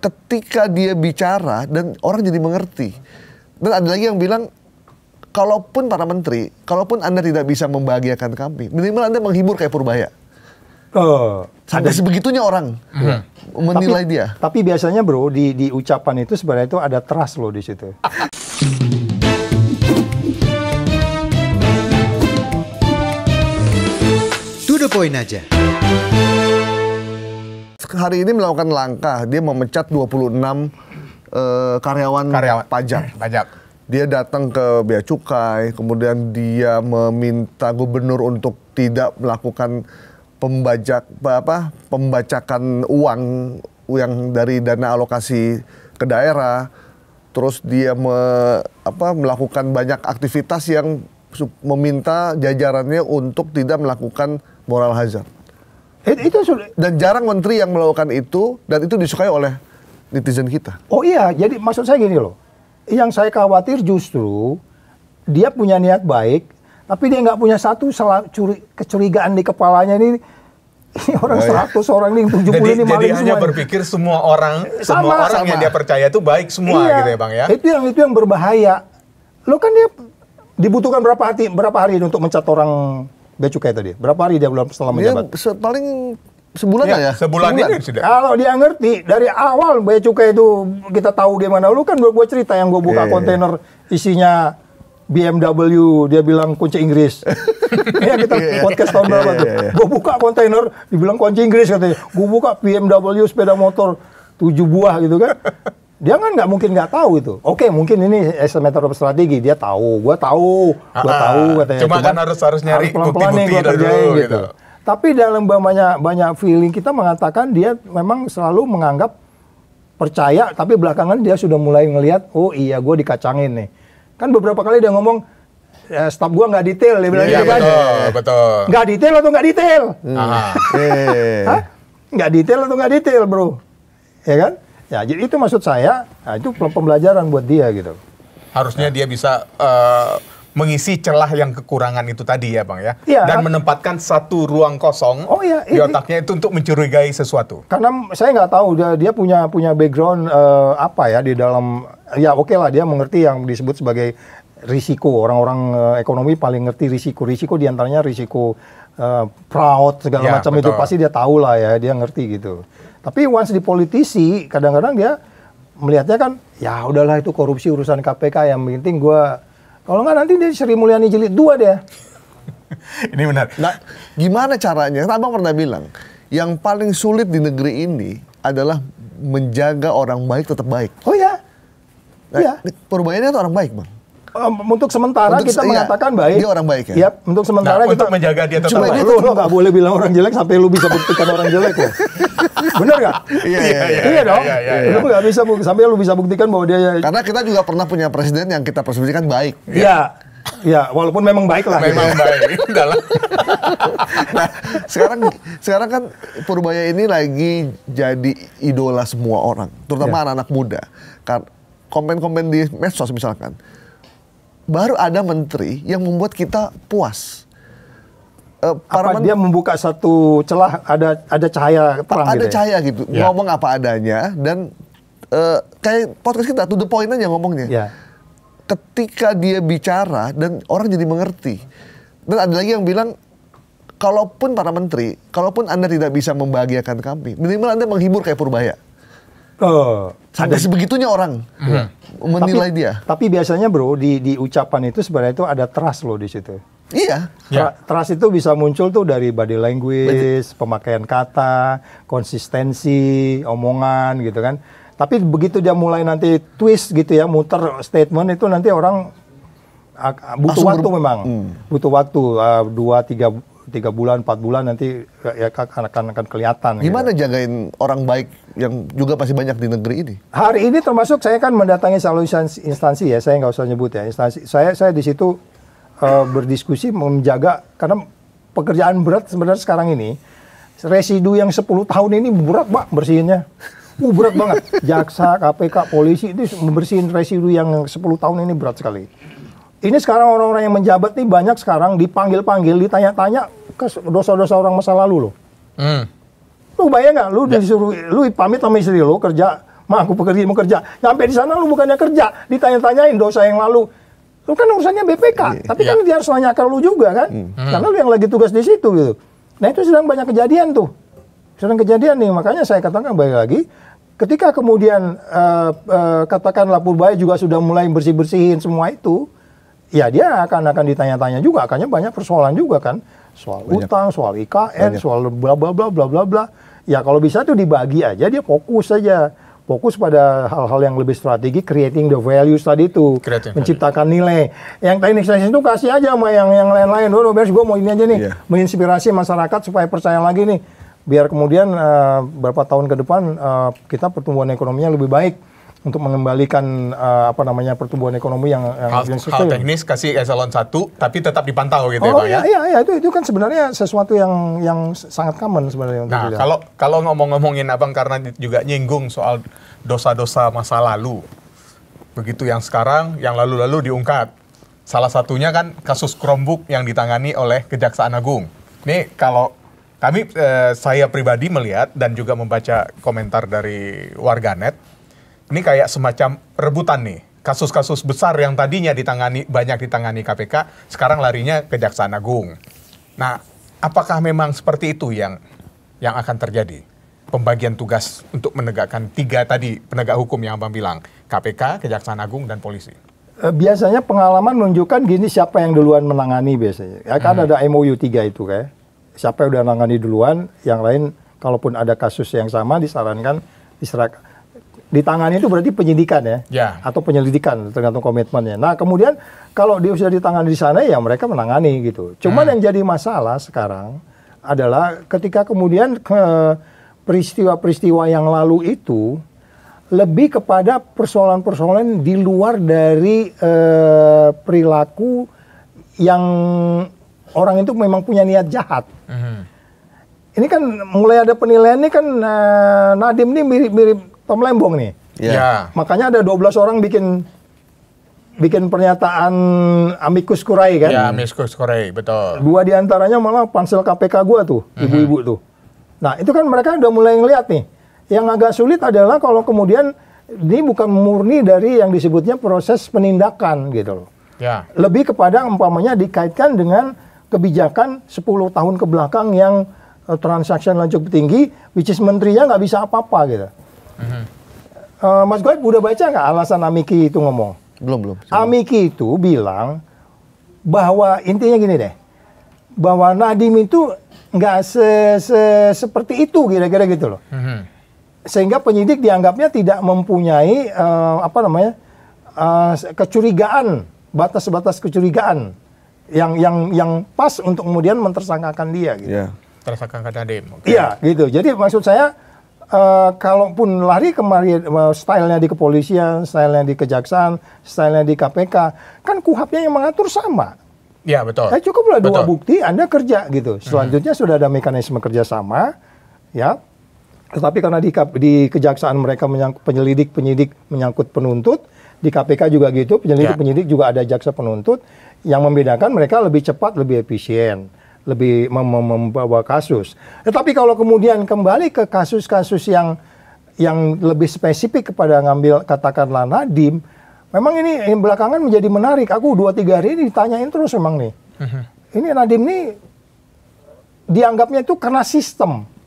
ketika dia bicara dan orang jadi mengerti. Dan ada lagi yang bilang, kalaupun para menteri, kalaupun Anda tidak bisa membahagiakan kami, minimal Anda menghibur kayak Purbaya. Sampai sebegitunya orang menilai dia. Tapi biasanya bro, di ucapan itu sebenarnya itu ada trust loh di situ. To the point aja. Hari ini melakukan langkah, dia memecat 26 karyawan pajak. Dia datang ke Bea Cukai, kemudian dia meminta gubernur untuk tidak melakukan pembajakan uang yang dari dana alokasi ke daerah. Terus dia melakukan banyak aktivitas yang meminta jajarannya untuk tidak melakukan moral hazard. Itu sudah. Dan jarang menteri yang melakukan itu, dan itu disukai oleh netizen kita. Oh iya, jadi maksud saya gini loh. Yang saya khawatir justru dia punya niat baik, tapi dia nggak punya satu kecurigaan di kepalanya ini orang 100 orang ini 70 ini maling semua. Jadi hanya berpikir semua orang yang dia percaya itu baik semua, gitu ya Bang ya. Itu yang berbahaya. Lo kan dia dibutuhkan berapa hari untuk mencat orang Bea Cukai tadi? Berapa hari dia belum setelah menjabat? Paling sebulan ya? Sebulan ini sudah. Kalau dia ngerti dari awal Bea Cukai itu kita tahu gimana. Lu kan gue cerita yang gue buka kontainer isinya BMW, dia bilang kunci Inggris. Ya kita podcast tahun berapa tuh? Gue buka kontainer, dibilang kunci Inggris katanya. Gue buka BMW sepeda motor 7 buah gitu kan. Dia kan nggak mungkin nggak tahu itu. Oke, mungkin ini as a matter of strategi. Dia tahu, gue tahu katanya. Cuma kan harus nyari bukti-bukti dulu gitu. Tapi dalam banyak feeling kita mengatakan dia memang selalu menganggap percaya, tapi belakangan dia sudah mulai ngelihat, oh iya gue dikacangin nih. Kan beberapa kali dia ngomong, staf gue nggak detail, dia bilang gitu kan. Betul. Nggak detail atau nggak detail? Nggak detail atau nggak detail bro? Ya kan? Ya, jadi itu maksud saya, nah, itu pembelajaran buat dia gitu. Harusnya dia bisa mengisi celah yang kekurangan itu tadi ya Bang ya. Dan menempatkan satu ruang kosong di otaknya itu untuk mencurigai sesuatu. Karena saya nggak tahu dia punya background apa ya di dalam, ya oke lah dia mengerti yang disebut sebagai risiko. Orang-orang ekonomi paling ngerti risiko diantaranya risiko fraud segala macam itu pasti dia tahu lah ya, dia ngerti gitu. Tapi once di politisi, kadang-kadang dia melihatnya kan, ya udahlah itu korupsi urusan KPK, yang penting gue, kalau nggak nanti dia Sri Mulyani jilid 2 dia. Ini benar. Nah, gimana caranya? Kan Abang pernah bilang, yang paling sulit di negeri ini adalah menjaga orang baik tetap baik. Oh ya? Nah, Purbaya itu orang baik Bang. Untuk sementara kita mengatakan baik. Dia orang baik ya? Yap, untuk sementara untuk menjaga dia tetap baik. Lu nggak boleh bilang orang jelek sampai lu bisa buktikan orang jelek loh. Bener nggak? Iya dong. Lu nggak bisa sampai lu bisa buktikan bahwa dia. Karena kita juga pernah punya presiden yang kita persepsikan baik. Iya. Ya, walaupun memang baik lah. Memang baik. Nah, sekarang kan Purbaya ini lagi jadi idola semua orang, terutama anak-anak muda. Komen-komen di medsos misalkan. Baru ada menteri yang membuat kita puas. Dia membuka satu celah, ada cahaya terang ada gitu cahaya gitu, ngomong apa adanya, dan kayak podcast kita, to the point aja ngomongnya. Ketika dia bicara, dan orang jadi mengerti. Dan ada lagi yang bilang, kalaupun para menteri, kalaupun Anda tidak bisa membahagiakan kami, minimal Anda menghibur kayak Purbaya. Sampai sebegitunya orang menilai dia. Tapi biasanya bro, di ucapan itu sebenarnya itu ada trust loh di situ. Iya. Trust itu bisa muncul tuh dari body language, pemakaian kata, konsistensi, omongan gitu kan. Tapi begitu dia mulai nanti twist gitu ya, muter statement itu nanti orang butuh waktu memang. Butuh waktu 2-3 bulan, 4 bulan nanti ya akan kelihatan. Gimana gitu jagain orang baik yang juga masih banyak di negeri ini? Hari ini termasuk saya kan mendatangi selalu instansi ya, saya nggak usah nyebut ya instansi. Saya di situ berdiskusi menjaga, karena pekerjaan berat sebenarnya sekarang ini, residu yang 10 tahun ini berat Pak bersihinnya. Berat banget. Jaksa, KPK, polisi itu membersihin residu yang 10 tahun ini berat sekali. Ini sekarang orang-orang yang menjabat nih banyak sekarang dipanggil-panggil, ditanya-tanya ke dosa-dosa orang masa lalu loh. Lu bayang nggak? Lu disuruh, lu pamit sama istri lu kerja Mah, aku mau kerja. Nyampe di sana lu bukannya kerja, ditanya-tanyain dosa yang lalu. Lu kan urusannya BPK, tapi kan dia harus nanya ke lu juga kan. Karena lu yang lagi tugas di situ gitu. Nah itu sedang banyak kejadian tuh. Sedang kejadian nih, makanya saya katakan balik lagi, ketika kemudian katakanlah Purbaya juga sudah mulai bersih-bersihin semua itu, ya dia akan ditanya-tanya juga, akannya banyak persoalan juga kan. Soal utang, soal IKN, soal bla bla bla bla bla bla. Ya kalau bisa tuh dibagi aja, dia fokus saja. Fokus pada hal-hal yang lebih strategi, creating the values tadi itu, menciptakan nilai. Yang teknis-teknis itu kasih aja sama yang lain-lain. Beres, gue mau ini aja nih, menginspirasi masyarakat supaya percaya lagi nih. Biar kemudian beberapa tahun ke depan kita pertumbuhan ekonominya lebih baik. Untuk mengembalikan pertumbuhan ekonomi yang hal teknis kasih eselon 1 tapi tetap dipantau gitu ya Pak ya. Iya itu kan sebenarnya sesuatu yang sangat common sebenarnya. Nah, kalau ngomongin Abang karena juga nyinggung soal dosa-dosa masa lalu. Begitu yang sekarang, yang lalu-lalu diungkap. Salah satunya kan kasus Chromebook yang ditangani oleh Kejaksaan Agung. Nih kalau kami saya pribadi melihat dan juga membaca komentar dari warganet, ini kayak semacam rebutan nih. Kasus-kasus besar yang tadinya banyak ditangani KPK, sekarang larinya Kejaksaan Agung. Nah, apakah memang seperti itu yang akan terjadi? Pembagian tugas untuk menegakkan 3 tadi penegak hukum yang Abang bilang, KPK, Kejaksaan Agung, dan polisi. Biasanya pengalaman menunjukkan gini, siapa yang duluan menangani biasanya. Ya kan ada MOU 3 itu kayak. Siapa yang udah menangani duluan, yang lain kalaupun ada kasus yang sama disarankan diserahkan. Ditangani itu berarti penyidikan ya, atau penyelidikan tergantung komitmennya. Nah kemudian kalau dia sudah ditangani di sana ya mereka menangani gitu. Cuman yang jadi masalah sekarang adalah ketika kemudian peristiwa-peristiwa yang lalu itu lebih kepada persoalan-persoalan di luar dari perilaku yang orang itu memang punya niat jahat. Ini kan mulai ada penilaian ini kan Nadiem ini mirip Tom Lembong nih. Makanya ada 12 orang bikin pernyataan amicus curiae kan? Ya, amicus curiae, betul. 2 diantaranya malah pansel KPK gua tuh, ibu-ibu tuh. Nah, itu kan mereka udah mulai ngeliat nih. Yang agak sulit adalah kalau kemudian ini bukan murni dari yang disebutnya proses penindakan gitu loh. Ya. Lebih kepada umpamanya dikaitkan dengan kebijakan 10 tahun ke belakang yang transaction cukup tinggi, which is menterinya nggak bisa apa-apa gitu. Mas Goib udah baca nggak alasan Amiki itu ngomong? Belum. Amiki itu bilang bahwa intinya gini deh, bahwa Nadiem itu nggak seperti itu kira-kira gitu loh. Sehingga penyidik dianggapnya tidak mempunyai kecurigaan, batas-batas kecurigaan yang pas untuk kemudian mentersangkakan dia gitu. Tersangkakan Nadiem. Iya, gitu. Jadi maksud saya kalaupun lari kemari stylenya di kepolisian, stylenya di kejaksaan, stylenya di KPK, kan KUHAP-nya yang mengatur sama. Ya betul. Cukuplah 2 bukti, Anda kerja gitu. Selanjutnya sudah ada mekanisme kerjasama, ya. Tetapi karena di kejaksaan mereka penyidik menyangkut penuntut, di KPK juga gitu, penyidik juga ada jaksa penuntut, yang membedakan mereka lebih cepat, lebih efisien, lebih membawa kasus. Tetapi kalau kemudian kembali ke kasus-kasus yang lebih spesifik kepada ngambil katakanlah Nadiem, memang ini yang belakangan menjadi menarik. Aku 2-3 hari ini ditanyain terus memang nih. Ini Nadiem nih dianggapnya itu karena sistem.